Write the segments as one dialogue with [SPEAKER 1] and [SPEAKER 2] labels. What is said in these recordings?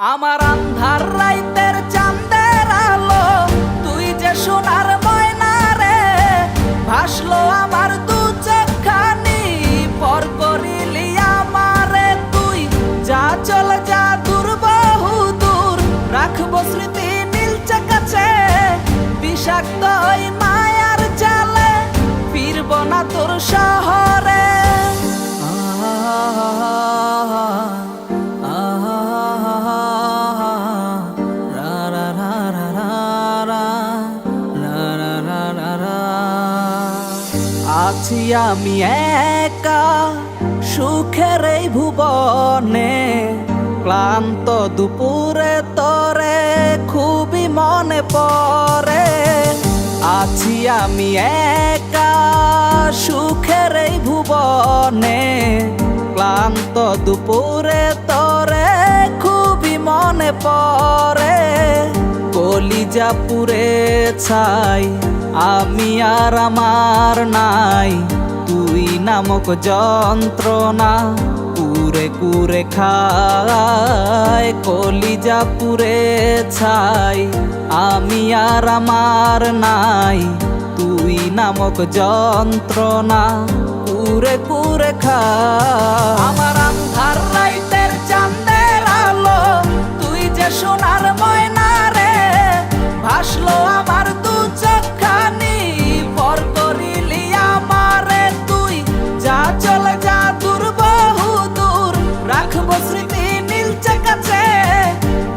[SPEAKER 1] আমার আন্ধার রাইতের চাঁদের আলো, তুই যে সোনার ময়না রে, ভাসলো আমার দু চোখখানি, পর করিলি আমারে তুই। যা চলে যা দূর বহু দূর, রাখবো স্মৃতি নীলচে কাছে, বিষাক্ত ওই মায়ার জালে ফিরবো না তোর শহরে। আছি আমি একা সুখের এই ভুবনে, ক্লান্ত দুপুরে তোরে খুবই মনে পড়ে। আছি আমি একা সুখের এই ভুবনে, ক্লান্ত দুপুরে তোরে খুবই মনে পড়ে। কলিজা পুড়ে ছাই আমি আর আমার নাই, তুই নামক যন্ত্রণা কুরে কুরে খায়। কলিজা পুড়ে ছাই আমি আর আমার নাই, তুই নামক যন্ত্রণা কুরে কুরে খায়। আমার আন্ধার রাইতের চাঁদের আলো, তুই যে সোনার ময়না রে, ভাসলো আমার দু চোখখানি, পর করিলি আমারে তুই। যা চলে যা দূর বহু দূর, রাখবো স্মৃতি নীলচে কাছে,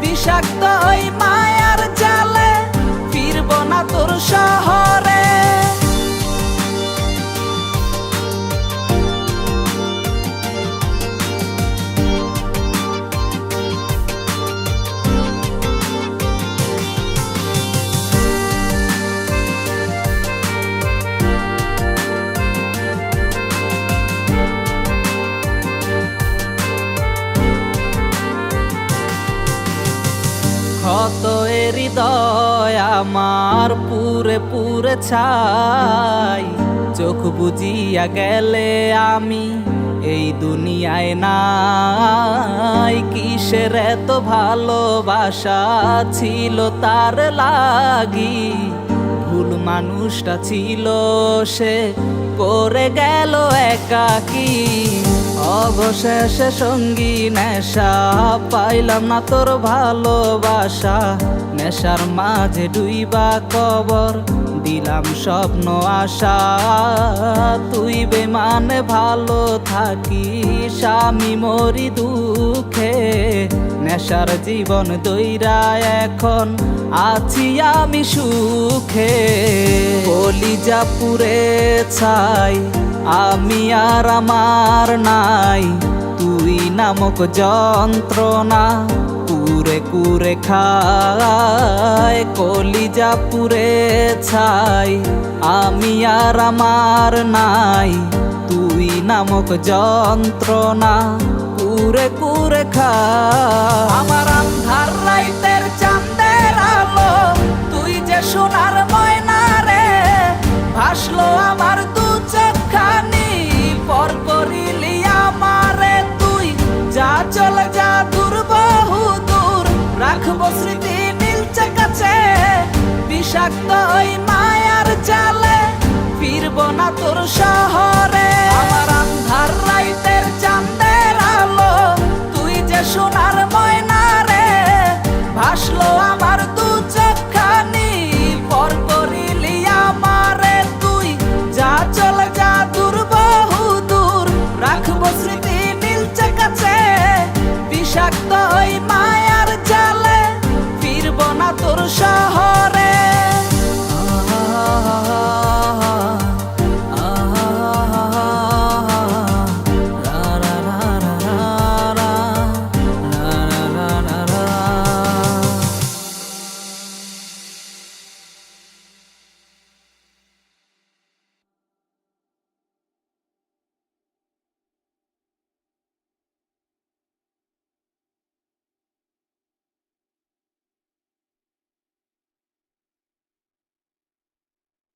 [SPEAKER 1] বিষাক্ত ওই মায়ার জালে ফিরবো না তোর শহরে। ক্ষত হৃদয় আমার পুরে পুরে ছাই, চোখ বুজিয়া গেলে আমি এই দুনিয়ায় নাই। কিসের এত ভালোবাসা ছিল তার লাগি, ভুল মানুষটা ছিল সে, করে গেল একাকী। অবশেষে সঙ্গী নেশা, পাইলাম না তোর ভালোবাসা, নেশার মাঝে ডুইবা কবর দিলাম স্বপ্ন আশা। তুই বেমানে ভালো থাকিস, আমি মরি দুঃখে, নেশার জীবন দইরা এখন আছি আমি সুখে। কলিজা পুড়ে ছাই আমি আর আমার নাই, তুই নামক যন্ত্রণা কুরে কুরে খায়। কলিজা পুড়ে ছাই আমি আর আমার নাই, তুই নামক যন্ত্রণা কুরে কুরে খায়। আমার আন্ধার রাইতের চাঁদের আলো, তুই যে সোনার ময়না রে, ভাসলো আমার দু চোখখানি, পর করিলি আমারে তুই। যা চলে যা দূর বহু দূর, রাখবো স্মৃতি নীলচে কাছে, বিষাক্ত ওই মায়ার জালে ফিরবো না তোর শহরে। আমার আন্ধার রাইতের চাঁদের আলো, তুই যে সোনার ময়না রে, ভাসলো আমার দু চোখখানি, পর করিলি আমারে তুই। যা চলে যা দূর বহু দূর, রাখবো স্মৃতি নীলচে কাছে, বিষাক্ত ওই